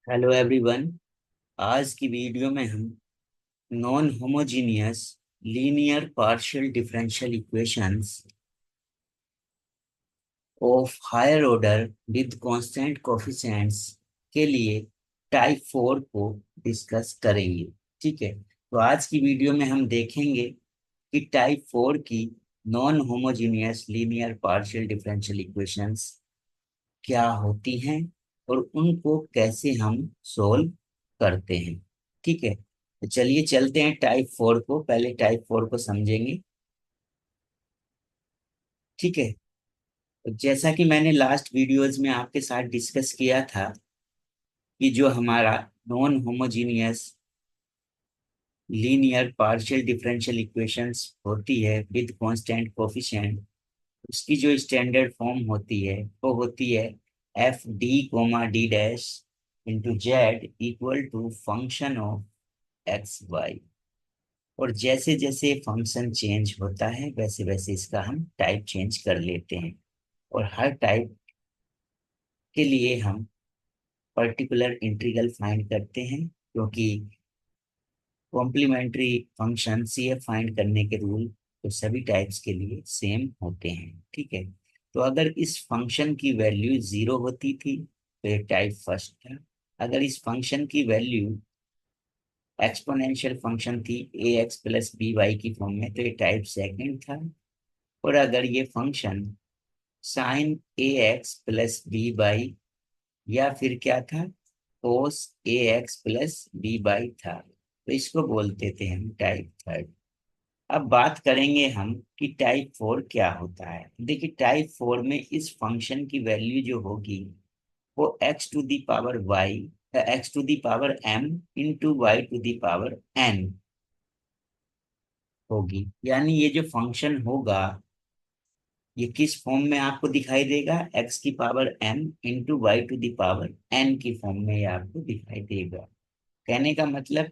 Hello everyone. आज की video में हम non homogeneous linear partial differential equations of higher order with constant coefficients के लिए टाइप 4 को डिस्कस करेंगे। ठीक है, तो आज की वीडियो में हम देखेंगे कि टाइप 4 की non homogeneous linear partial differential equations क्या होती हैं और उनको कैसे हम सोल्व करते हैं। ठीक है, तो चलिए चलते हैं टाइप 4 को, पहले टाइप 4 को समझेंगे। ठीक है, तो जैसा कि मैंने लास्ट वीडियोज में आपके साथ डिस्कस किया था कि जो हमारा non homogeneous linear partial differential equations होती है विद कांस्टेंट कोफिशिएंट, उसकी जो स्टैंडर्ड फॉर्म होती है वो होती है F D comma D dash into Z equal to function of x Y. और जैसे जैसे फंक्शन चेंज होता है वैसे वैसे इसका हम टाइप चेंज कर लेते हैं, और हर टाइप के लिए हम पर्टिकुलर इंटीग्रल फाइंड करते हैं, क्योंकि complementary function C F find करने के रूल तो सभी टाइप्स के लिए सेम होते हैं। ठीक है, तो अगर इस फंक्शन की वैल्यू जीरो होती थी तो ये टाइप फर्स्ट था। अगर इस फंक्शन की वैल्यू एक्सपोनेंशियल फंक्शन थी A X plus B Y की फॉर्म में तो ये टाइप सेकंड था। और अगर ये function sine A X plus B Y या फिर क्या था, cos A X plus B Y था, तो इसको बोलते थे हम टाइप थर्ड। अब बात करेंगे हम कि टाइप 4 क्या होता है। देखिए, टाइप 4 में इस फंक्शन की वैल्यू जो होगी वो X to the power Y, X to the power M into Y to the power N होगी। यानी ये जो फंक्शन होगा ये किस फॉर्म में आपको दिखाई देगा, एक्स की power M into Y to the power N की फॉर्म में ये आपको दिखाई देगा। कहने का मतलब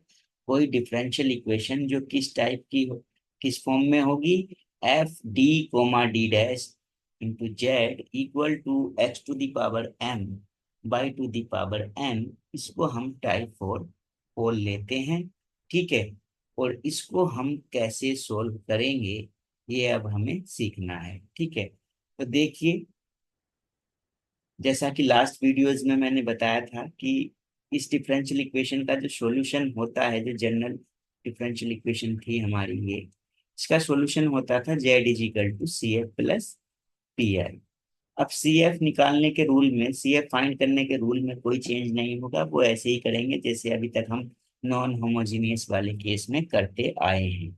कोई डिफरेंशियल इक्वेशन जो किस टाइप की हो, किस फॉर्म में होगी, F D comma D dash into Z equal to X to the power M Y to the power N, इसको हम टाइप 4 बोल लेते हैं। ठीक है, और इसको हम कैसे सोल्व करेंगे ये अब हमें सीखना है। ठीक है, तो देखिए, जैसा कि लास्ट वीडियोज में मैंने बताया था कि इस डिफरेंशियल इक्वेशन का जो सॉल्यूशन होता है, जो जनरल डिफरेंशियल इक्वेशन थी हमारी ये, इसका सॉल्यूशन होता था Z is equal to C F plus P I. अब सी एफ निकालने के रूल में, सी एफ फाइंड करने के रूल में कोई चेंज नहीं होगा, वो ऐसे ही करेंगे जैसे अभी तक हम नॉन होमोजीनियस वाले केस में करते आए हैं।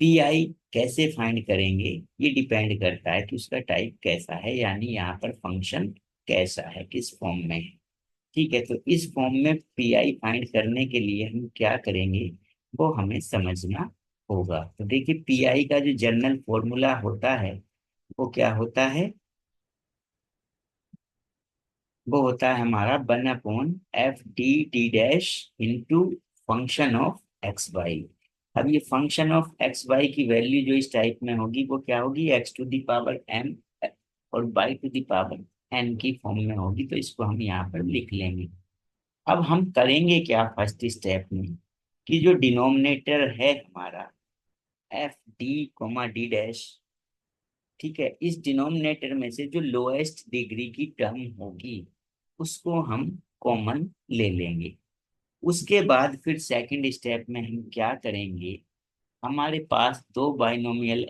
पी आई कैसे फाइंड करेंगे ये डिपेंड करता है कि उसका टाइप कैसा है, यानी यहाँ पर फंक्शन कैसा है, किस फॉर्म में है। ठीक है, तो इस फॉर्म में पी आई फाइंड करने के लिए हम क्या करेंगे वो हमें समझना होगा। तो देखिए, पी आई का जो जनरल फॉर्मूला होता है वो क्या होता है, वो होता है हमारा 1/f(d)(d) into function of x Y. अब ये फंक्शन ऑफ एक्स वाई की वैल्यू जो इस टाइप में होगी वो क्या होगी, x to the power m और y to the power N की फॉर्म में होगी, तो इसको हम यहाँ पर लिख लेंगे। अब हम करेंगे क्या फर्स्ट स्टेप में, कि जो डिनोमिनेटर है हमारा F D comma D dash, ठीक है, इस डिनोमिनेटर में से जो लोएस्ट डिग्री की टर्म होगी उसको हम कॉमन ले लेंगे। उसके बाद फिर सेकंड स्टेप में हम क्या करेंगे, हमारे पास दो बाइनोमियल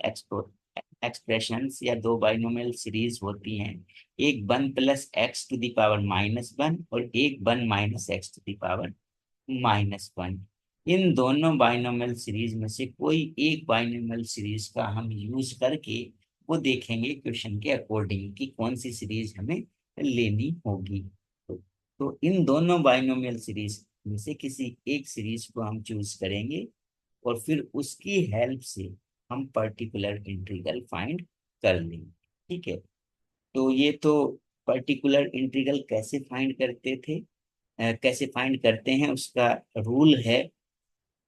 एक्सप्रेशंस या दो बाइनोमियल सीरीज होती हैं, एक 1 + x टू द पावर -1 और एक 1 - x टू द पावर -1। इन दोनों बाइनोमियल सीरीज में से कोई एक बाइनोमियल सीरीज का हम यूज करके वो देखेंगे क्वेश्चन के अकॉर्डिंग कि कौन सी सीरीज हमें लेनी होगी। तो इन दोनों बाइनोमियल सीरीज में से किसी एक सीरीज को हम चूज करेंगे और फिर उसकी हेल्प से हम पर्टिकुलर इंटीग्रल फाइंड कर लेंगे। ठीक है, तो ये तो पर्टिकुलर इंटीग्रल कैसे फाइंड करते थे, कैसे फाइंड करते हैं उसका रूल है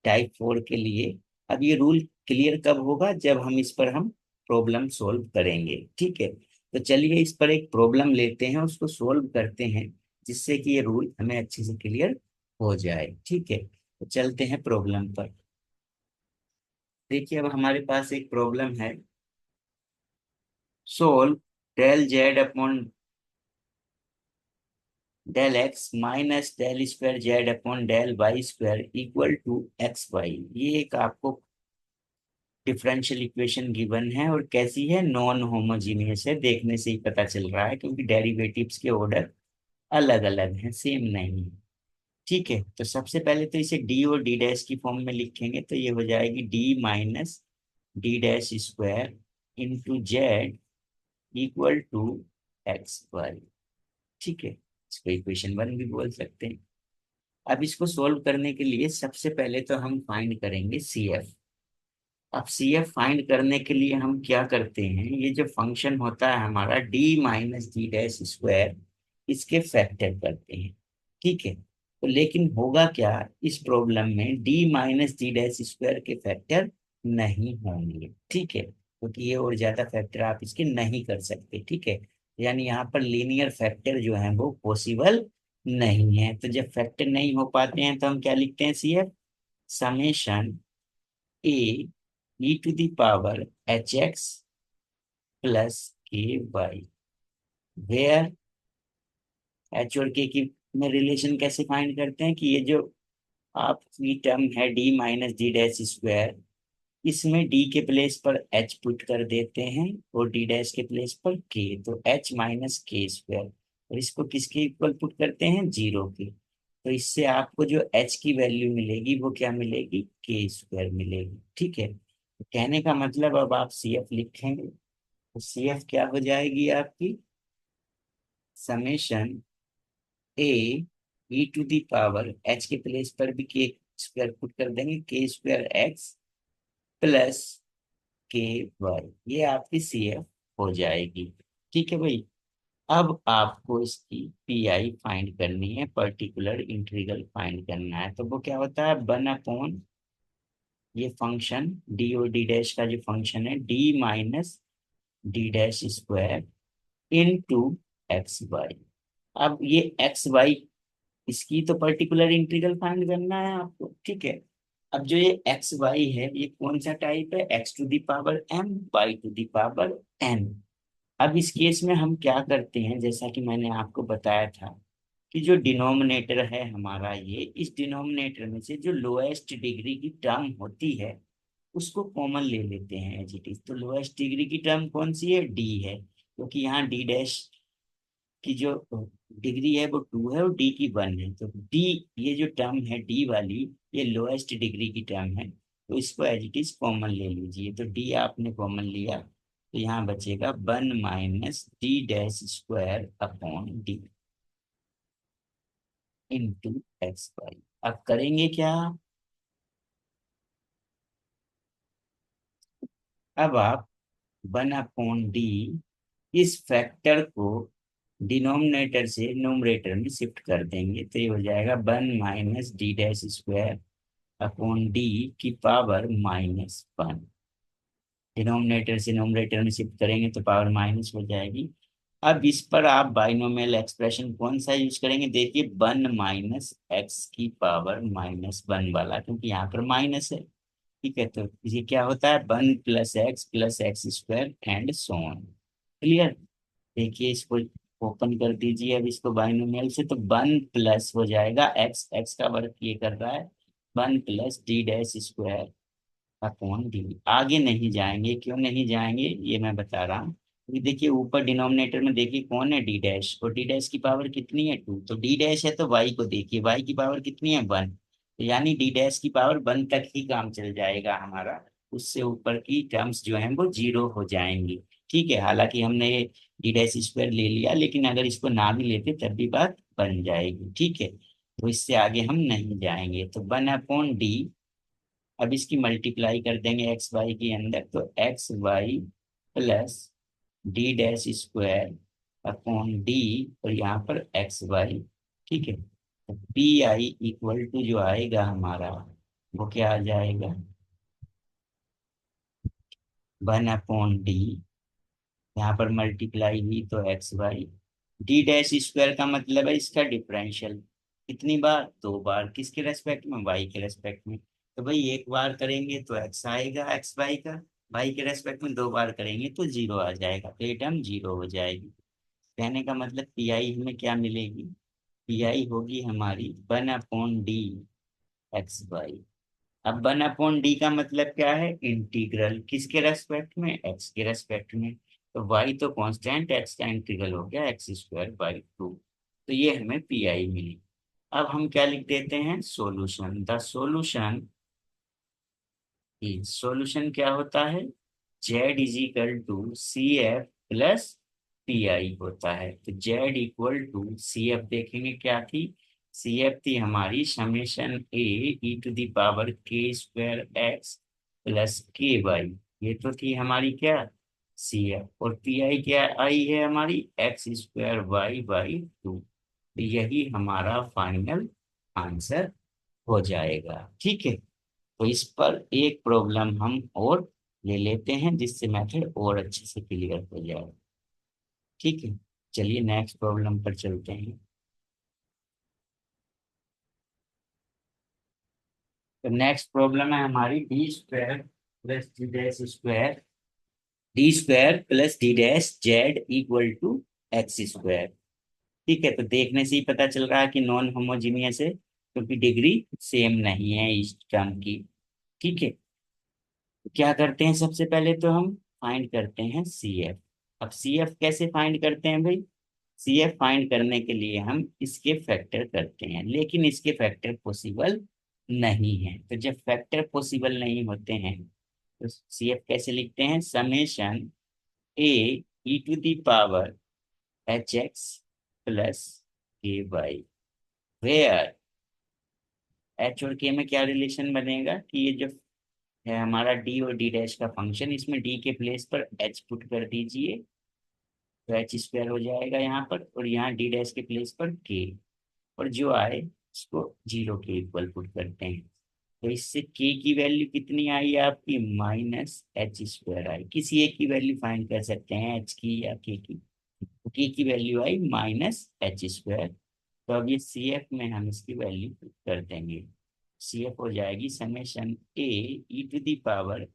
टाइप 4 के लिए। अब ये रूल क्लियर कब होगा, जब हम इस पर हम प्रॉब्लम सोल्व करेंगे। ठीक है, तो चलिए इस पर एक प्रॉब्लम लेते हैं, उसको सोल्व करते हैं। जिससे कि ये रूल हमें अच्छे से क्लियर हो जाए। ठीक है, तो चलते हैं प्रॉब्लम पर। देखिए अब हमारे पास एक प्रॉब्लम है, solve del Z upon del X minus del square Z upon del Y square equal to X Y. ये एक आपको डिफरेंशियल इक्वेशन गिवन है, और कैसी है, नॉन होमोजीनियस है, देखने से ही पता चल रहा है क्योंकि डेरिवेटिव्स के ऑर्डर अलग अलग हैं, सेम नहीं है। ठीक है, तो सबसे पहले तो इसे डी और डी डैश की फॉर्म में लिखेंगे, तो ये हो जाएगी D minus D dash square into Z equal to X Y. ठीक है, इसको इक्वेशन वन भी बोल सकते हैं। अब इसको सोल्व करने के लिए सबसे पहले तो हम फाइंड करेंगे सी एफ। अब सी एफ फाइंड करने के लिए हम क्या करते हैं, ये जो फंक्शन होता है हमारा D minus D dash square, इसके फैक्टर करते हैं। ठीक है, तो लेकिन होगा क्या, इस प्रॉब्लम में D minus D dash square के फैक्टर नहीं होंगे। ठीक है, क्योंकि ये और ज्यादा फैक्टर आप इसके नहीं कर सकते। ठीक है, यानी यहाँ पर लीनियर फैक्टर जो है वो पॉसिबल नहीं है। तो जब फैक्टर नहीं हो पाते हैं तो हम क्या लिखते हैं, C F summation A E to the power H X plus K Y, where H और के की में रिलेशन कैसे फाइंड करते हैं कि ये जो आपकी टर्म है D minus D dash square, इसमें डी के प्लेस पर एच पुट कर देते हैं और डी डैश के प्लेस पर के, तो एच माइनस के स्क्वायर, और इसको किसके इक्वल पुट करते हैं, जीरो के। तो इससे आपको जो एच की वैल्यू मिलेगी वो क्या मिलेगी, के स्क्वायर मिलेगी। ठीक है, तो कहने का मतलब अब आप सी एफ लिखेंगे, तो सी एफ क्या हो जाएगी आपकी, summation A E to the power H के प्लेस पर भी के स्क्वायर पुट कर देंगे, K square X plus K Y, ये आपकी सी एफ हो जाएगी। ठीक है भाई, अब आपको इसकी पी आई फाइंड करनी है, पर्टिकुलर इंटीग्रल फाइंड करना है। तो वो क्या होता है, वन अपॉन ये फंक्शन डी और डी डैश का जो फंक्शन है D minus D dash square into X Y. अब ये एक्स वाई, इसकी तो पर्टिकुलर इंटीग्रल फाइंड करना है आपको। ठीक है, अब जो ये एक्स वाई है ये कौन सा टाइप है, X to the power M Y to the power N. अब इस केस में हम क्या करते हैं, जैसा कि मैंने आपको बताया था कि जो डिनोमिनेटर है हमारा, ये इस डिनोमिनेटर में से जो लोएस्ट डिग्री की टर्म होती है उसको कॉमन ले लेते हैं एज इट इज। तो लोएस्ट डिग्री की टर्म कौन सी है, डी है, क्योंकि यहाँ डी डैश की जो डिग्री है वो टू है और डी की वन है। तो डी, ये जो टर्म है डी वाली, ये लोएस्ट डिग्री की टर्म है, तो इसको एज इट इज कॉमन ले लीजिए। तो डी आपने कॉमन लिया, तो यहाँ बचेगा one minus D dash square upon D into X Y. अब करेंगे क्या, अब आप वन अपॉन डी, इस फैक्टर को डिनोमिनेटर से न्यूमरेटर में शिफ्ट कर देंगे, तो ये हो जाएगा one minus D dash square upon D की पावर माइनस वन। डिनोमिनेटर से न्यूमरेटर में शिफ्ट करेंगे तो पावर माइनस हो जाएगी। अब इस पर आप बाइनोमियल एक्सप्रेशन कौन सा यूज करेंगे, देखिए वन माइनस एक्स की पावर माइनस वन वाला, क्योंकि यहाँ पर माइनस है। ठीक है, तो ये क्या होता है, one plus x square and so on. Clear, देखिए इसको ओपन कर दीजिए अब इसको बाइनोमियल से, तो वन प्लस हो जाएगा एक्स, एक्स का वर्क ये कर रहा है, one plus D dash square upon D. आगे नहीं जाएंगे, क्यों नहीं जाएंगे ये मैं बता रहा हूँ, क्योंकि देखिए ऊपर डिनोमिनेटर में देखिए कौन है, डी डैश, और डी डैश की पावर कितनी है, टू, तो डी डैश है तो वाई को देखिए, वाई की पावर कितनी है, वन, तो यानी डी डैश की पावर वन तक ही काम चल जाएगा हमारा, उससे ऊपर की टर्म्स जो हैं वो जीरो हो जाएंगी। ठीक है, हालांकि हमने ये डी डैश स्क्वायर ले लिया, लेकिन अगर इसको ना भी लेते तब भी बात बन जाएगी। ठीक है, तो इससे आगे हम नहीं जाएंगे, तो वन अपॉन डी, अब इसकी मल्टीप्लाई कर देंगे एक्स वाई के अंदर, तो X Y plus D dash square upon D, और यहाँ पर एक्स वाई। ठीक है, तो पी आई इक्वल टू जो आएगा हमारा वो क्या आ जाएगा, वन अपॉन डी, यहाँ पर मल्टीप्लाई हुई तो X Y D dash square का मतलब है इसका डिफरेंशियल। कितनी बार? दो बार। किसके रेस्पेक्ट में? वाई के रेस्पेक्ट में। तो भाई एक बार करेंगे तो एक्स आएगा एक्स वाई का, वाई के रेस्पेक्ट में दो बार करेंगे तो जीरो आ जाएगा, तो ये टर्म जीरो हो जाएगी। कहने का मतलब पी आई हमें क्या मिलेगी? पी आई होगी हमारी 1/d एक्स वाई। अब 1/d का मतलब क्या है? इंटीग्रल। किसके रेस्पेक्ट में? एक्स के रेस्पेक्ट में। तो वाई तो कांस्टेंट, एक्स का इंटीग्रल हो गया एक्स स्क्वायर बाई टू। तो ये हमें पी आई मिली। अब हम क्या लिख देते हैं? Solution. The solution is, solution क्या होता है? Z is equal to C F plus P I होता है। तो Z equal to C F देखेंगे क्या थी? सी एफ थी हमारी summation A E to the power K square X plus K Y. ये तो थी हमारी क्या? C F. और पी आई क्या आई है हमारी? X square Y by two. तो यही हमारा फाइनल आंसर हो जाएगा। ठीक है। तो इस पर एक प्रॉब्लम हम और ले लेते हैं जिससे मेथड और अच्छे से क्लियर हो जाए। ठीक है। चलिए नेक्स्ट प्रॉब्लम पर चलते हैं। तो नेक्स्ट प्रॉब्लम है हमारी D square plus D dash square, D square plus D dash Z equal to X square. ठीक है। तो देखने से ही पता चल रहा है कि नॉन होमोजीनियस है, क्योंकि डिग्री सेम नहीं है इस टर्म की। ठीक है। क्या करते हैं? सबसे पहले तो हम फाइंड करते हैं सी एफ। अब सी एफ कैसे फाइंड करते हैं भाई? सी एफ फाइंड करने के लिए हम इसके फैक्टर करते हैं, लेकिन इसके फैक्टर पॉसिबल नहीं है। तो जब फैक्टर पॉसिबल नहीं होते हैं तो सी एफ कैसे लिखते हैं? Summation A E to the power H X plus K Y, where H और के में क्या रिलेशन बनेगा कि ये जो है हमारा डी और डी डैश का फंक्शन, इसमें डी के प्लेस पर एच पुट कर दीजिए, तो एच स्क्वायर हो जाएगा यहाँ पर, और यहाँ डी डैश के प्लेस पर के, और जो आए उसको जीरो के इक्वल पुट करते हैं। तो इससे के की वैल्यू कितनी आई आपकी? माइनस एच स्क्वायर आई। किसी एक की वैल्यू फाइंड कर सकते हैं, एच की या के की। तो के की वैल्यू आई माइनस एच स्क्वायर। तो अब ये सी एफ में हम इसकी वैल्यू पुट कर देंगे। सी एफ हो जाएगी summation A E to the power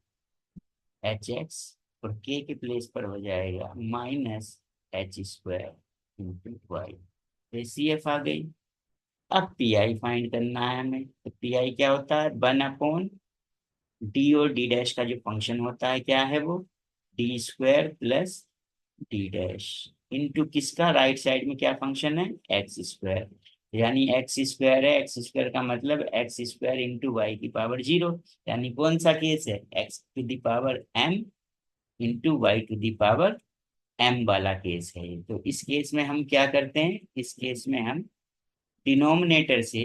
H X, और के प्लेस पर हो जाएगा minus H square into Y. तो सी एफ आ गई। अब पी आई फाइंड करना है हमें। तो पी आई क्या होता है? 1/, डी और डी डैश का जो फंक्शन होता है क्या है वो? D square plus D dash into किसका? राइट साइड में क्या फंक्शन है? X square. यानी एक्स स्क्वायर है, एक्स स्क्वायर का मतलब एक्स स्क्वायर इंटू वाई की पावर जीरो। यानी कौन सा केस है? X to the power M into Y to the power M वाला केस है। तो इस केस में हम क्या करते हैं? इस केस में हम डिनोमिनेटर से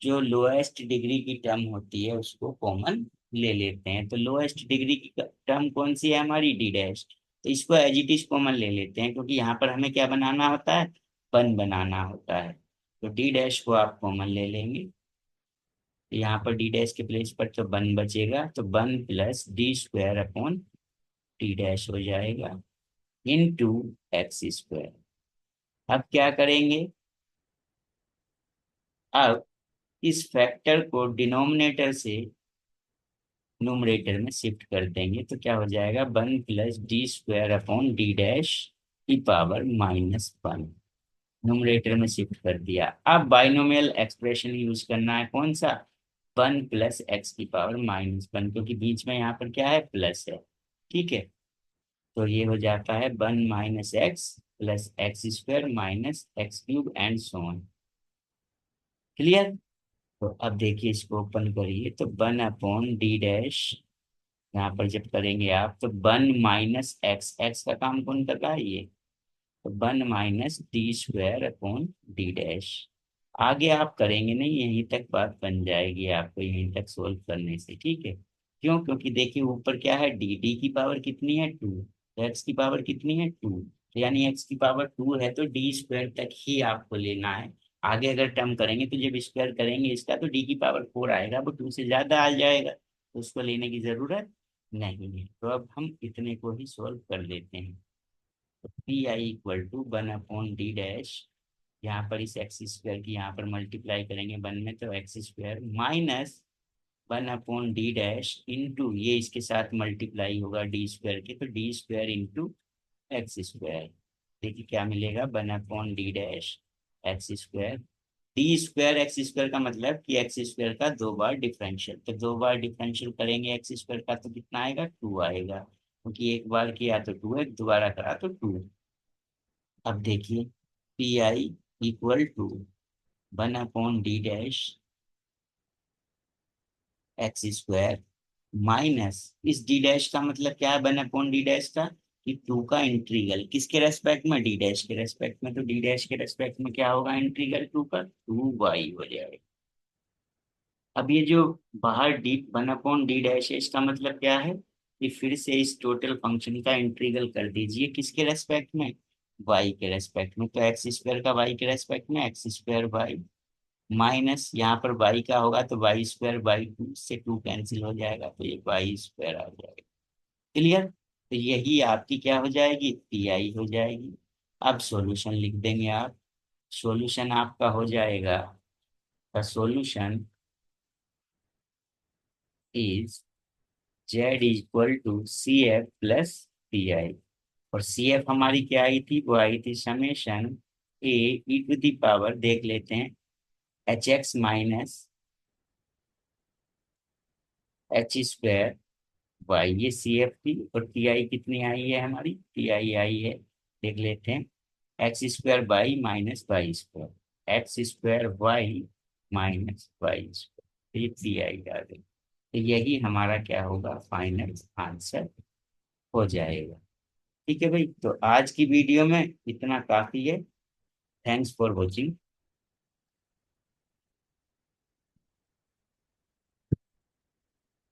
जो लोएस्ट डिग्री की टर्म होती है उसको कॉमन ले लेते हैं। तो लोएस्ट डिग्री की टर्म कौन सी है हमारी? D dash. तो इसको एज इट इज कॉमन ले लेते हैं, क्योंकि यहाँ पर हमें क्या बनाना होता है? वन बनाना होता है। तो डी डैश को आप कॉमन ले लेंगे, तो यहाँ पर डी डैश के प्लेस पर तो वन बचेगा, तो one plus D square upon D dash हो जाएगा इनटू एक्स स्क्वायर। अब क्या करेंगे? अब इस फैक्टर को डिनोमिनेटर से न्यूमरेटर में शिफ्ट कर देंगे, तो क्या हो जाएगा? One plus D square upon D dash की पावर माइनस वन। न्यूमरेटर में शिफ्ट कर दिया। अब बाइनोमियल एक्सप्रेशन यूज करना है, कौन सा? वन प्लस एक्स की पावर माइनस वन, क्योंकि बीच में यहाँ पर क्या है? प्लस है। ठीक है। तो ये हो जाता है one minus x plus x square minus x cube and so on. Clear? तो अब देखिए इसको ओपन करिए, तो वन अपॉन डी डैश, यहाँ पर जब करेंगे आप तो वन माइनस एक्स, एक्स का काम कौन कर रहा है? ये। तो one minus D square upon D dash. आगे आप करेंगे नहीं, यहीं तक बात बन जाएगी आपको यहीं तक सोल्व करने से। ठीक है। क्यों? क्योंकि देखिए ऊपर क्या है? डी डी की पावर कितनी है? टू। तो एक्स की पावर कितनी है? टू। तो यानी एक्स की पावर टू है तो डी स्क्वायर तक ही आपको लेना है। आगे अगर टर्म करेंगे तो जब स्क्वायर करेंगे इसका तो डी की पावर फोर आएगा, वो टू से ज्यादा आ जाएगा, तो उसको लेने की जरूरत नहीं है। तो अब हम इतने को ही सोल्व कर लेते हैं। P I equal to 1/d dash, यहाँ पर इस एक्स स्क्वायर की यहाँ पर मल्टीप्लाई करेंगे 1 में, तो x square minus 1/d dash into ये इसके साथ मल्टीप्लाई होगा डी स्क्वायर के, तो D square into x square. देखिए क्या मिलेगा, 1/d dash X square. D square X square का मतलब कि एक्स स्क्वायर का 2 बार डिफरेंशियल, तो 2 बार डिफरेंशियल करेंगे एक्स स्क्वायर का तो कितना आएगा, 2 आएगा, क्योंकि एक बार किया तो 2 है, दोबारा करा तो 2। अब देखिए P I equal to 1/d dash X square minus इस डी डैश का मतलब क्या है, 1/d डैश का, कि 2 का इंटीग्रल किसके रेस्पेक्ट में, डी डैश के रेस्पेक्ट में, तो डी डैश के रेस्पेक्ट में क्या होगा, इंटीग्रल 2 का 2y हो जाएगा। अब ये जो बाहर डी 1/d डैश है, इसका मतलब क्या है कि फिर से इस टोटल फंक्शन का इंटीग्रल कर दीजिए किसके रेस्पेक्ट में, y के रेस्पेक्ट में, तो एक्स स्क्वायर का y के रेस्पेक्ट में एक्स स्क्वायर वाई, माइनस यहाँ पर y का होगा तो y स्क्वायर बाई 2 से 2 कैंसिल हो जाएगा, तो ये y स्क्वायर आ जाएगा। क्लियर, तो यही आपकी क्या हो जाएगी, पी आई हो जाएगी। अब सॉल्यूशन लिख देंगे आप, सॉल्यूशन आपका हो जाएगा, the solution is Z equal to C F plus P I. और सी एफ हमारी क्या आई थी, वो आई थी summation A E to the power, देख लेते हैं, H X minus H square Y, ये सी एफ थी। और टी आई कितनी आई है हमारी, टी आई आई है, देख लेते हैं, X square Y minus Y square, X square Y minus Y square, ये टी आई आ गई। तो यही हमारा क्या होगा, फाइनल आंसर हो जाएगा। ठीक है भाई, तो आज की वीडियो में इतना काफी है। Thanks for watching.